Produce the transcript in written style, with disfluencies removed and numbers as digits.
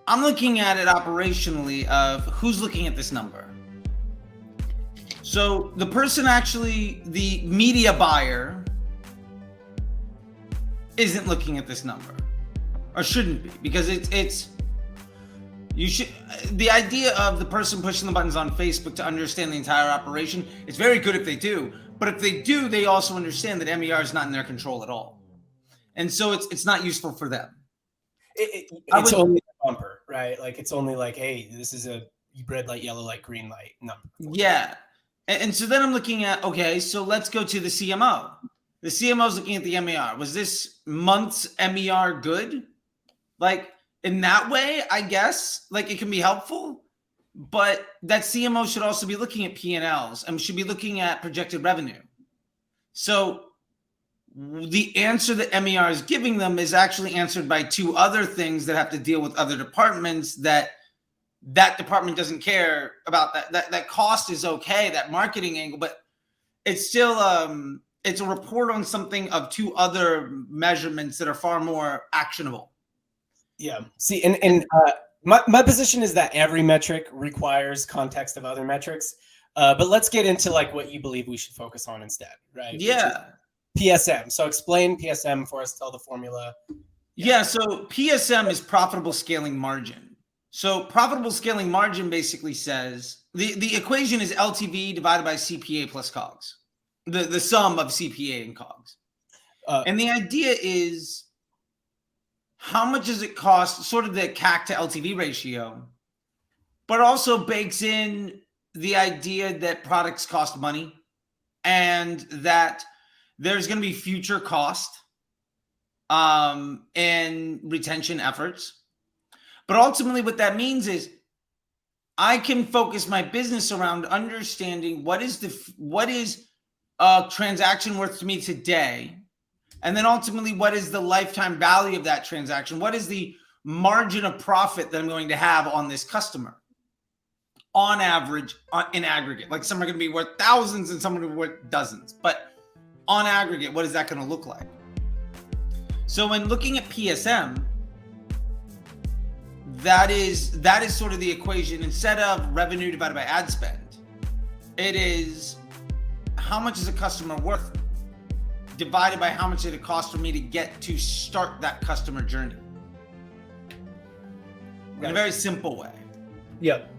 I'm looking at it operationally of who's looking at this number. So the person actually, the media buyer, isn't looking at this number, or shouldn't be, because you should. The idea of the person pushing the buttons on Facebook to understand the entire operation, it's very good if they do, but if they do, they also understand that MER is not in their control at all, and so it's not useful for them. It's only a bumper, right? Like it's only like, hey, this is a red light, yellow light, green light number. Yeah, and so then I'm looking at, okay, so let's go to the CMO. The CMO is looking at the MER. Was this month's MER good? Like, in that way, I guess, like, it can be helpful, but that CMO should also be looking at P&Ls and should be looking at projected revenue. So the answer that MER is giving them is actually answered by two other things that have to deal with other departments that department doesn't care about. That cost is okay, that marketing angle, but it's still it's a report on something of two other measurements that are far more actionable. Yeah. See, and my position is that every metric requires context of other metrics. But let's get into like what you believe we should focus on instead, right? Yeah. PSM. So explain PSM for us, tell the formula. Yeah. So PSM is profitable scaling margin. So profitable scaling margin basically says the equation is LTV divided by CPA plus COGS, the sum of CPA and COGS. And the idea is, how much does it cost, sort of the CAC to LTV ratio, but also bakes in the idea that products cost money and that there's going to be future cost and retention efforts. But ultimately what that means is I can focus my business around understanding what is a transaction worth to me today. And then ultimately, what is the lifetime value of that transaction? What is the margin of profit that I'm going to have on this customer? On average, in aggregate, like some are going to be worth thousands and some are going to be worth dozens. But on aggregate, what is that going to look like? So when looking at PSM, that is sort of the equation. Instead of revenue divided by ad spend, it is how much is a customer worth divided by how much did it cost for me to get to start that customer journey. In a very simple way. Yep.